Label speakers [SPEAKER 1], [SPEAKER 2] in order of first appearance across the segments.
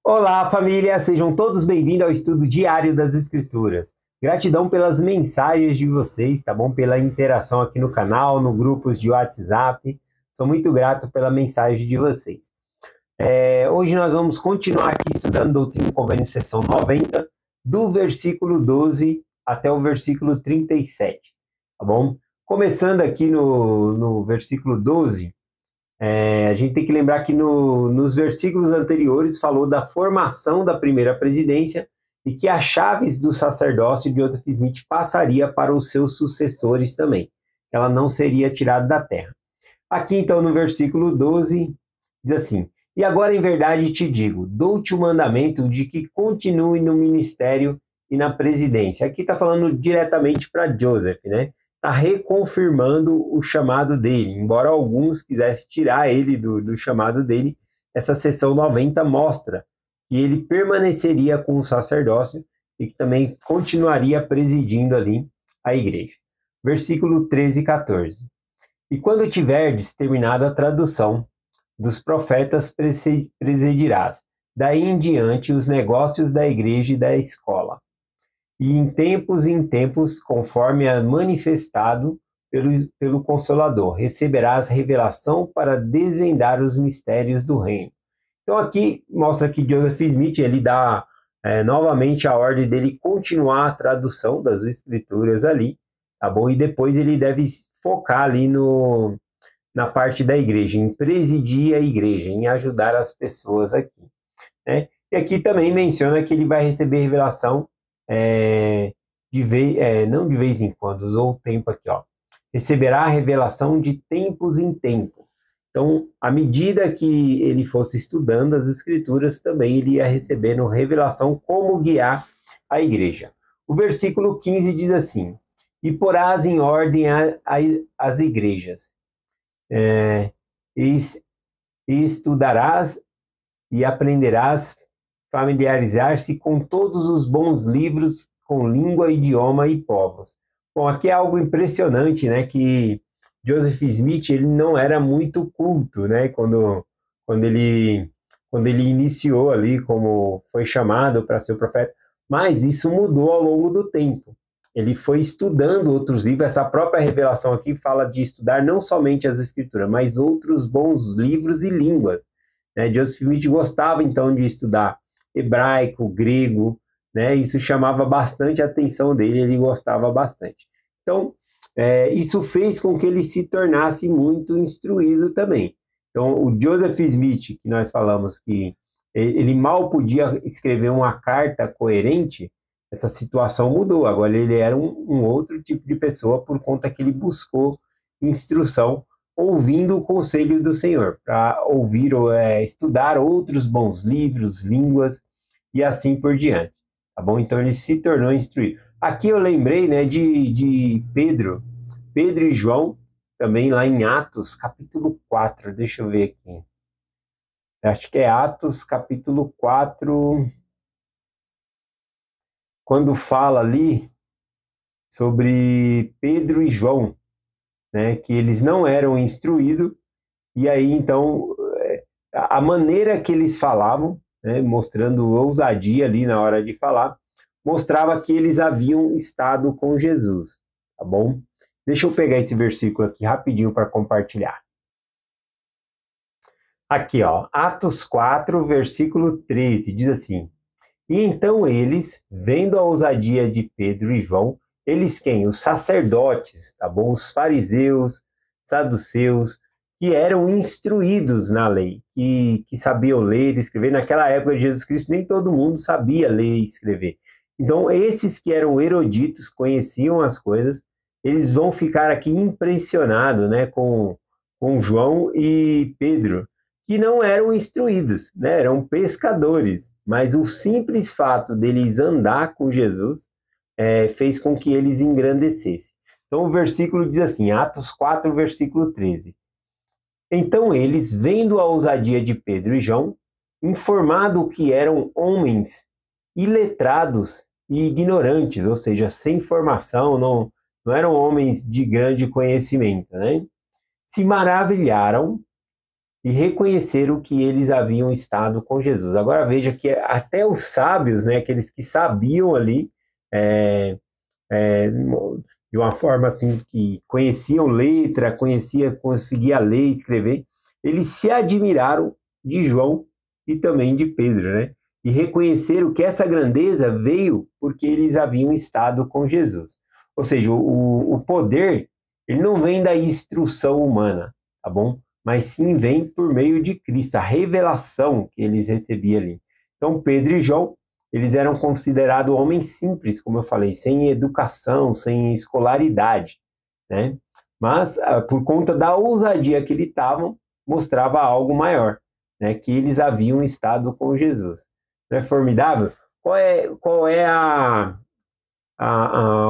[SPEAKER 1] Olá, família! Sejam todos bem-vindos ao estudo diário das Escrituras. Gratidão pelas mensagens de vocês, tá bom? Pela interação aqui no canal, no grupos de WhatsApp. Sou muito grato pela mensagem de vocês. Hoje nós vamos continuar aqui estudando Doutrina e Convênio, seção 90, do versículo 12 até o versículo 37, tá bom? Começando aqui no versículo 12, a gente tem que lembrar que nos versículos anteriores falou da formação da primeira presidência e que as chaves do sacerdócio de Joseph Smith passaria para os seus sucessores também. Ela não seria tirada da terra. Aqui então no versículo 12 diz assim: "E agora em verdade te digo, dou-te o mandamento de que continue no ministério e na presidência." Aqui está falando diretamente para Joseph, né? Está reconfirmando o chamado dele. Embora alguns quisessem tirar ele do chamado dele, essa seção 90 mostra que ele permaneceria com o sacerdócio e que também continuaria presidindo ali a igreja. Versículo 13 e 14. "E quando tiverdes terminado a tradução dos profetas, presidirás daí em diante os negócios da igreja e da escola. E em tempos, conforme é manifestado pelo Consolador, receberás revelação para desvendar os mistérios do reino." Então aqui mostra que Joseph Smith ele dá novamente a ordem dele continuar a tradução das escrituras ali, tá bom? E depois ele deve focar ali na parte da igreja, em presidir a igreja, em ajudar as pessoas aqui, né? E aqui também menciona que ele vai receber revelação não de vez em quando, usou o tempo aqui, ó. Receberá a revelação de tempos em tempo. Então, à medida que ele fosse estudando as escrituras, também ele ia recebendo revelação como guiar a igreja. O versículo 15 diz assim: "E porás em ordem as igrejas, e estudarás e aprenderás familiarizar-se com todos os bons livros, com língua, idioma e povos." Bom, aqui é algo impressionante, né, que Joseph Smith ele não era muito culto, né, quando ele iniciou ali, como foi chamado para ser o profeta, mas isso mudou ao longo do tempo. Ele foi estudando outros livros, essa própria revelação aqui fala de estudar não somente as escrituras, mas outros bons livros e línguas, né? Joseph Smith gostava então de estudar hebraico, grego, né? Isso chamava bastante a atenção dele, ele gostava bastante. Então, isso fez com que ele se tornasse muito instruído também. Então, o Joseph Smith, que nós falamos que ele mal podia escrever uma carta coerente, essa situação mudou. Agora ele era um outro tipo de pessoa por conta que ele buscou instrução ouvindo o conselho do Senhor, para ouvir ou estudar outros bons livros, línguas e assim por diante, tá bom? Então ele se tornou instruído. Aqui eu lembrei, né, de Pedro e João, também lá em Atos, capítulo 4, deixa eu ver aqui. Acho que é Atos, capítulo 4, quando fala ali sobre Pedro e João, né, que eles não eram instruídos, e aí então a maneira que eles falavam, né, mostrando ousadia ali na hora de falar, mostrava que eles haviam estado com Jesus, tá bom? Deixa eu pegar esse versículo aqui rapidinho para compartilhar. Aqui, ó, Atos 4, versículo 13, diz assim: "E então eles, vendo a ousadia de Pedro e João," eles quem? Os sacerdotes, tá bom? Os fariseus, saduceus, que eram instruídos na lei, que sabiam ler e escrever. Naquela época de Jesus Cristo, nem todo mundo sabia ler e escrever. Então, esses que eram eruditos, conheciam as coisas, eles vão ficar aqui impressionados, né, com João e Pedro, que não eram instruídos, né, eram pescadores, mas o simples fato deles andar com Jesus fez com que eles engrandecessem. Então o versículo diz assim, Atos 4, versículo 13. "Então eles, vendo a ousadia de Pedro e João, informado que eram homens iletrados e ignorantes, ou seja, sem formação, não eram homens de grande conhecimento, né? Se maravilharam e reconheceram que eles haviam estado com Jesus. Agora veja que até os sábios, né, aqueles que sabiam ali, é, de uma forma assim, que conheciam letra, conseguia ler e escrever, eles se admiraram de João e também de Pedro, né? E reconheceram que essa grandeza veio porque eles haviam estado com Jesus. Ou seja, o poder, ele não vem da instrução humana, tá bom? Mas sim vem por meio de Cristo, a revelação que eles recebiam ali. Então, Pedro e João, eles eram considerados homens simples, como eu falei, sem educação, sem escolaridade, né? Mas, por conta da ousadia que eles estavam, mostrava algo maior, né? Que eles haviam estado com Jesus. Não é formidável? Qual é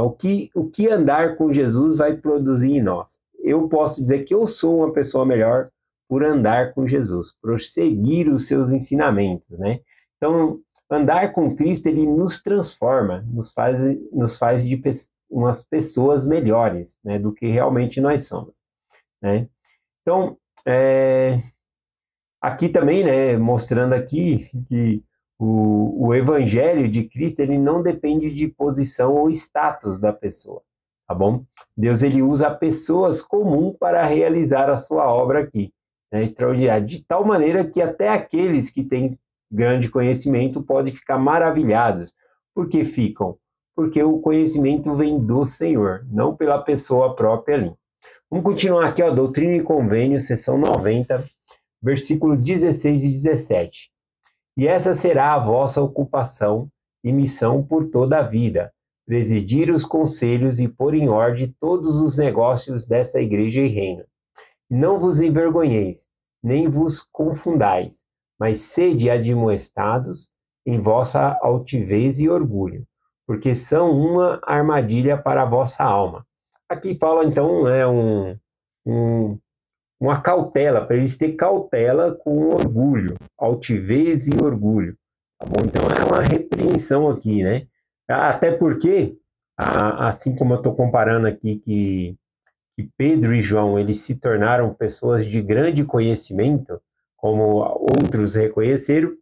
[SPEAKER 1] o que andar com Jesus vai produzir em nós? Eu posso dizer que eu sou uma pessoa melhor por andar com Jesus, por seguir os seus ensinamentos, né? Então, andar com Cristo, ele nos transforma, nos faz de umas pessoas melhores, né, do que realmente nós somos, né? Então, aqui também, né, mostrando aqui que o evangelho de Cristo, ele não depende de posição ou status da pessoa, tá bom? Deus, ele usa pessoas comuns para realizar a sua obra aqui, né, extraordinária, de tal maneira que até aqueles que têm grande conhecimento podem ficar maravilhados. Por que ficam? Porque o conhecimento vem do Senhor, não pela pessoa própria ali. Vamos continuar aqui, ó, Doutrina e Convênio, seção 90, versículo 16 e 17. E essa será a vossa ocupação e missão por toda a vida, presidir os conselhos e pôr em ordem todos os negócios dessa igreja e reino. Não vos envergonheis, nem vos confundais, mas sede admoestados em vossa altivez e orgulho, porque são uma armadilha para a vossa alma. Aqui fala, então, uma cautela, para eles ter cautela com orgulho, altivez e orgulho, tá bom? Então é uma repreensão aqui, né? Até porque, assim como eu estou comparando aqui que Pedro e João, eles se tornaram pessoas de grande conhecimento, como outros reconheceram,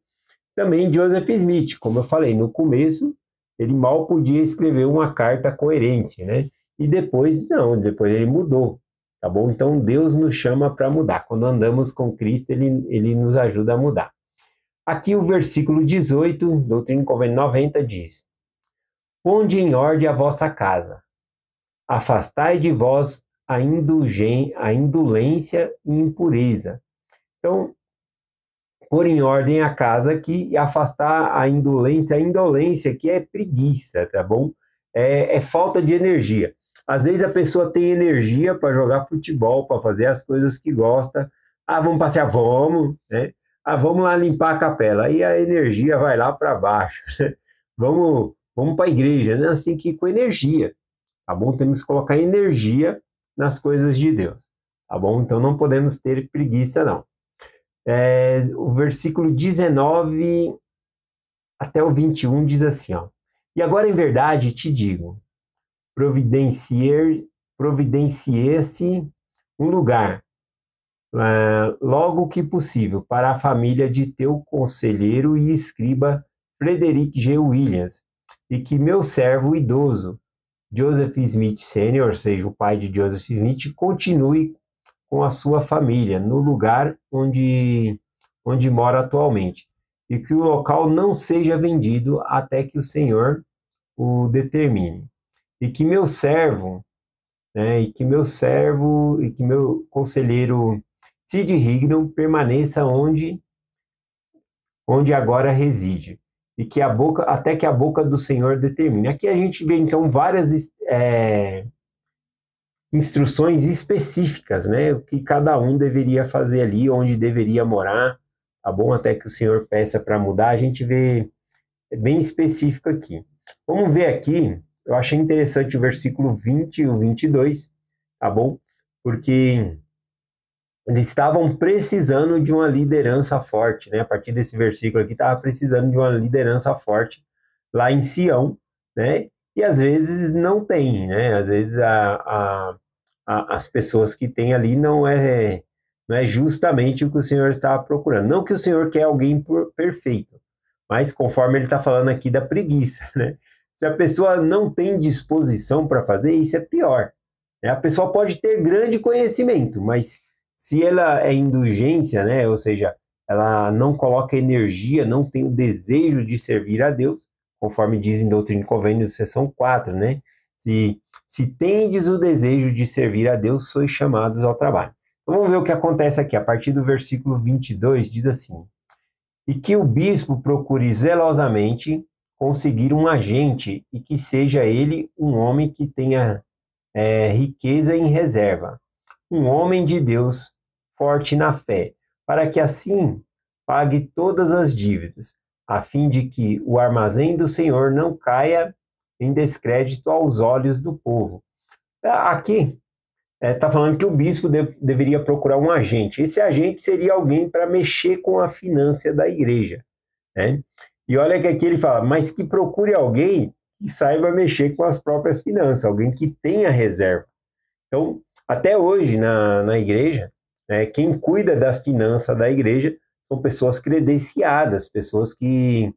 [SPEAKER 1] também Joseph Smith, como eu falei, no começo, ele mal podia escrever uma carta coerente, né? E depois, não, depois ele mudou, tá bom? Então, Deus nos chama para mudar. Quando andamos com Cristo, ele nos ajuda a mudar. Aqui o versículo 18, Doutrina e Convênio 90, diz: Ponde em ordem a vossa casa, afastai de vós a indolência e impureza. Então, pôr em ordem a casa aqui e afastar a indolência que é preguiça, tá bom? É falta de energia. Às vezes a pessoa tem energia para jogar futebol, para fazer as coisas que gosta. Vamos passear, vamos, né? Vamos lá limpar a capela. Aí a energia vai lá para baixo. Né? Vamos para a igreja, né? Nós temos que ir com energia, tá bom? Temos que colocar energia nas coisas de Deus, tá bom? Então não podemos ter preguiça, não. O versículo 19 até o 21 diz assim, ó: E agora em verdade te digo, providencie-se um lugar, logo que possível, para a família de teu conselheiro e escriba Frederick G. Williams, e que meu servo idoso, Joseph Smith Sr., ou seja, o pai de Joseph Smith, continue com a sua família no lugar onde mora atualmente, e que o local não seja vendido até que o Senhor o determine. E que meu servo, né, e que meu conselheiro Sid Rignon permaneça onde agora reside, e que até que a boca do Senhor determine. Aqui a gente vê então várias instruções específicas, né? O que cada um deveria fazer ali, onde deveria morar, tá bom? Até que o Senhor peça para mudar, a gente vê bem específico aqui. Vamos ver aqui, eu achei interessante o versículo 20 e o 22, tá bom? Porque eles estavam precisando de uma liderança forte, né? A partir desse versículo aqui, estava precisando de uma liderança forte lá em Sião, né? E às vezes não tem, né? Às vezes as pessoas que têm ali não é justamente o que o Senhor está procurando. Não que o Senhor quer alguém perfeito, mas conforme ele está falando aqui da preguiça, né? Se a pessoa não tem disposição para fazer, isso é pior. A pessoa pode ter grande conhecimento, mas se ela é indulgência, né? Ou seja, ela não coloca energia, não tem o desejo de servir a Deus, conforme diz em Doutrina e Convênios, seção 4, né? Se tendes o desejo de servir a Deus, sois chamados ao trabalho. Então vamos ver o que acontece aqui. A partir do versículo 22, diz assim: E que o bispo procure zelosamente conseguir um agente, e que seja ele um homem que tenha riqueza em reserva, um homem de Deus forte na fé, para que assim pague todas as dívidas, a fim de que o armazém do Senhor não caia em descrédito aos olhos do povo. Aqui está falando que o bispo deveria procurar um agente. Esse agente seria alguém para mexer com a finança da igreja, né? E olha que aqui ele fala, mas que procure alguém que saiba mexer com as próprias finanças, alguém que tenha reserva. Então, até hoje na igreja, quem cuida da finança da igreja são pessoas credenciadas, pessoas que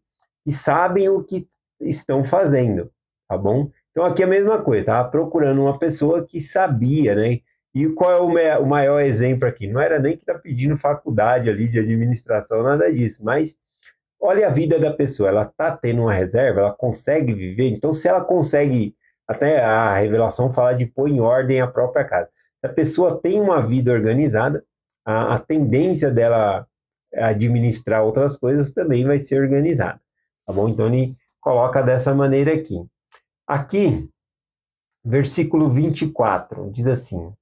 [SPEAKER 1] sabem o que estão fazendo, tá bom? Então, aqui é a mesma coisa, tá? Procurando uma pessoa que sabia, né? E qual é o maior exemplo aqui? Não era nem que está pedindo faculdade ali de administração, nada disso, mas olha a vida da pessoa, ela está tendo uma reserva, ela consegue viver, então se ela consegue, até a revelação fala de pôr em ordem a própria casa. Se a pessoa tem uma vida organizada, a tendência dela administrar outras coisas também vai ser organizada, tá bom? Então ele coloca dessa maneira aqui. Aqui, versículo 24, diz assim: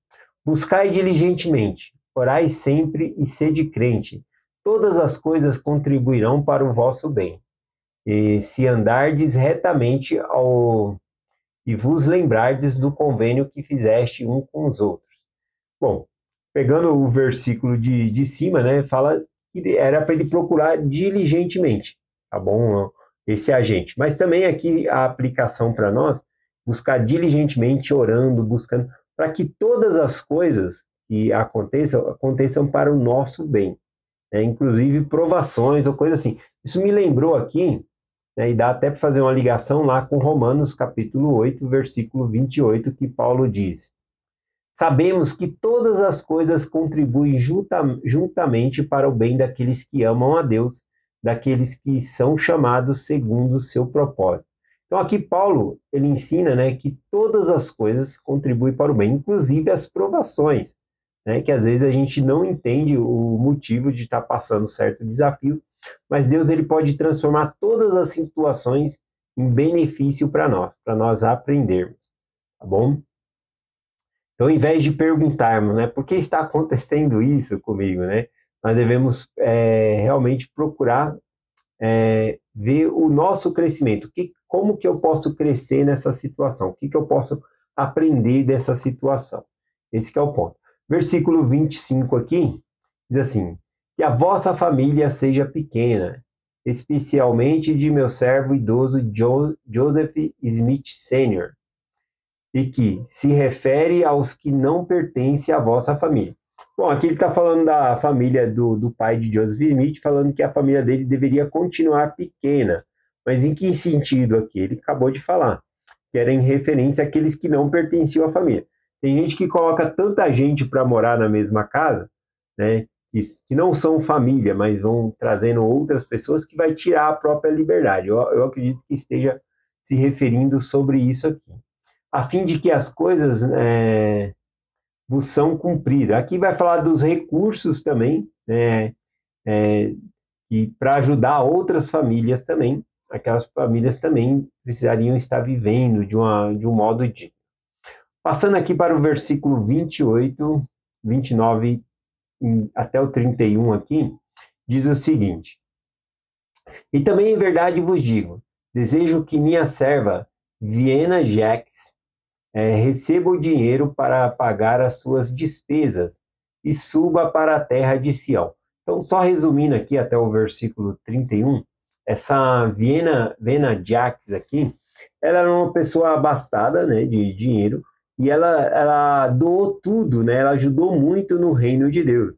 [SPEAKER 1] Buscai diligentemente, orai sempre e sede crente. Todas as coisas contribuirão para o vosso bem. E se andardes retamente e vos lembrardes do convênio que fizeste um com os outros. Bom, pegando o versículo de cima, né, fala que era para ele procurar diligentemente, tá bom? Esse agente. Mas também aqui a aplicação para nós, buscar diligentemente, orando, buscando, para que todas as coisas que aconteçam para o nosso bem. Inclusive provações ou coisa assim. Isso me lembrou aqui, e dá até para fazer uma ligação lá com Romanos capítulo 8, versículo 28, que Paulo diz: Sabemos que todas as coisas contribuem juntamente para o bem daqueles que amam a Deus, daqueles que são chamados segundo o seu propósito. Então aqui Paulo, ele ensina, né, que todas as coisas contribuem para o bem, inclusive as provações, né, que às vezes a gente não entende o motivo de estar passando certo desafio, mas Deus ele pode transformar todas as situações em benefício para nós aprendermos, tá bom? Então, ao invés de perguntarmos, né, por que está acontecendo isso comigo, né, nós devemos realmente procurar ver o nosso crescimento, como que eu posso crescer nessa situação, o que eu posso aprender dessa situação. Esse que é o ponto. Versículo 25 aqui, diz assim: que a vossa família seja pequena, especialmente de meu servo idoso Joseph Smith Sr., e que se refere aos que não pertencem à vossa família. Bom, aqui ele está falando da família do pai de Joseph Smith, falando que a família dele deveria continuar pequena. Mas em que sentido aqui? Ele acabou de falar, que era em referência àqueles que não pertenciam à família. Tem gente que coloca tanta gente para morar na mesma casa, né, que não são família, mas vão trazendo outras pessoas, que vai tirar a própria liberdade. Eu acredito que esteja se referindo sobre isso aqui, a fim de que as coisas vos são cumpridas. Aqui vai falar dos recursos também, né, e para ajudar outras famílias também, aquelas famílias também precisariam estar vivendo de um modo digno. Passando aqui para o versículo 28, 29 até o 31 aqui, diz o seguinte: E também em verdade vos digo, desejo que minha serva Viena Jax receba o dinheiro para pagar as suas despesas e suba para a terra de Sião. Então, só resumindo aqui até o versículo 31, essa Viena Jax aqui, ela era uma pessoa abastada, né, de dinheiro, e ela doou tudo, né, ela ajudou muito no reino de Deus.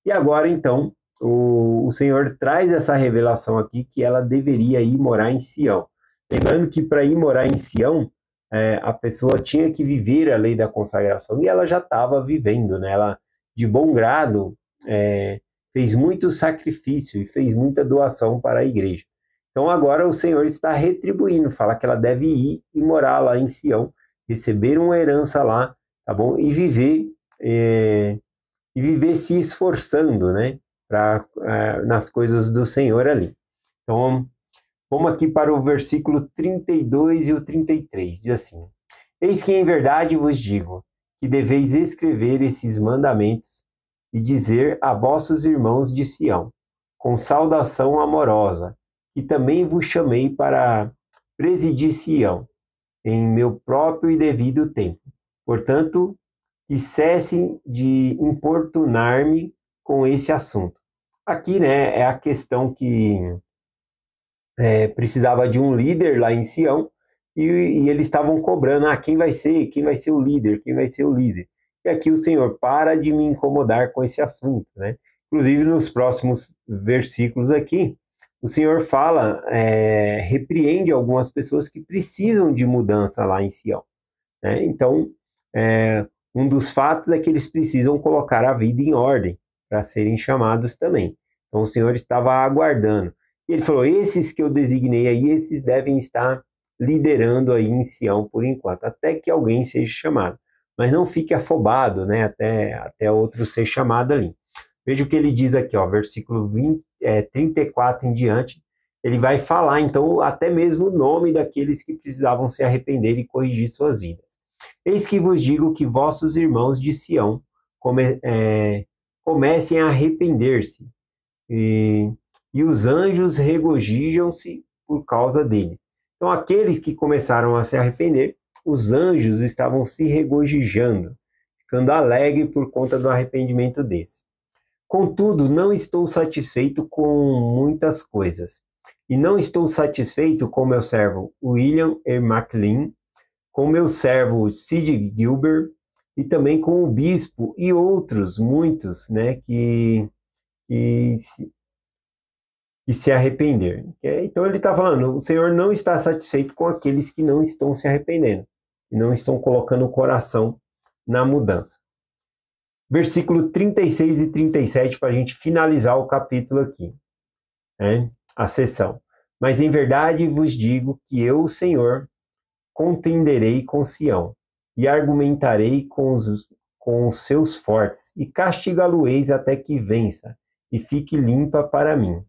[SPEAKER 1] E agora, então, o Senhor traz essa revelação aqui que ela deveria ir morar em Sião. Lembrando que para ir morar em Sião, a pessoa tinha que viver a lei da consagração, e ela já estava vivendo, né? Ela, de bom grado, fez muito sacrifício e fez muita doação para a igreja. Então agora o Senhor está retribuindo, fala que ela deve ir e morar lá em Sião, receber uma herança lá, tá bom? E viver se esforçando, né? Nas coisas do Senhor ali. Então, vamos aqui para o versículo 32 e o 33, diz assim: Eis que em verdade vos digo, que deveis escrever esses mandamentos e dizer a vossos irmãos de Sião, com saudação amorosa, que também vos chamei para presidir Sião, em meu próprio e devido tempo. Portanto, que cessem de importunar-me com esse assunto. Aqui, né, é a questão que precisava de um líder lá em Sião, e eles estavam cobrando, quem vai ser o líder, quem vai ser o líder. E aqui o Senhor, para de me incomodar com esse assunto, né? Inclusive nos próximos versículos aqui, o Senhor fala, repreende algumas pessoas que precisam de mudança lá em Sião, né? Então, um dos fatos é que eles precisam colocar a vida em ordem para serem chamados também. Então o Senhor estava aguardando. E ele falou, esses que eu designei aí, esses devem estar liderando aí em Sião por enquanto, até que alguém seja chamado. Mas não fique afobado, né, até outro ser chamado ali. Veja o que ele diz aqui, ó, versículo 34 em diante. Ele vai falar, então, até mesmo o nome daqueles que precisavam se arrepender e corrigir suas vidas. Eis que vos digo que vossos irmãos de Sião comecem a arrepender-se, e os anjos regozijam-se por causa deles. Então, aqueles que começaram a se arrepender, os anjos estavam se regozijando, ficando alegres por conta do arrependimento desses. Contudo, não estou satisfeito com muitas coisas, e não estou satisfeito com meu servo William E. McLean, com meu servo Sid Gilbert, e também com o bispo e outros, muitos, né, que se arrepender. Então ele está falando, o Senhor não está satisfeito com aqueles que não estão se arrependendo, e não estão colocando o coração na mudança. Versículo 36 e 37, para a gente finalizar o capítulo aqui, né, a sessão. Mas em verdade vos digo que eu, o Senhor, contenderei com Sião, e argumentarei com os seus fortes, e castigá-lo-eis até que vença, e fique limpa para mim,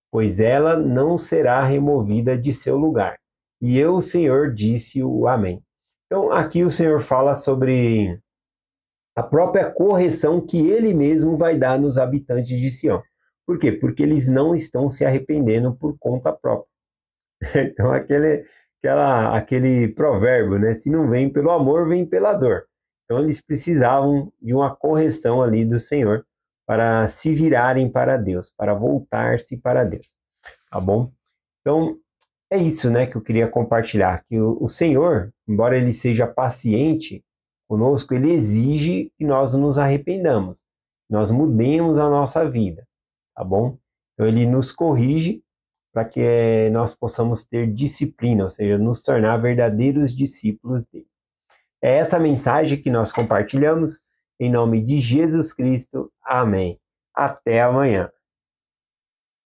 [SPEAKER 1] pois ela não será removida de seu lugar. E eu, o Senhor, disse o Amém. Então, aqui o Senhor fala sobre a própria correção que ele mesmo vai dar nos habitantes de Sião. Por quê? Porque eles não estão se arrependendo por conta própria. Então, aquele provérbio, né? Se não vem pelo amor, vem pela dor. Então, eles precisavam de uma correção ali do Senhor para se virarem para Deus, para voltar-se para Deus, tá bom? Então, é isso, né, que eu queria compartilhar, que o Senhor, embora ele seja paciente conosco, ele exige que nós nos arrependamos, que nós mudemos a nossa vida, tá bom? Então, ele nos corrige para que nós possamos ter disciplina, ou seja, nos tornar verdadeiros discípulos dele. É essa mensagem que nós compartilhamos, em nome de Jesus Cristo. Amém. Até amanhã.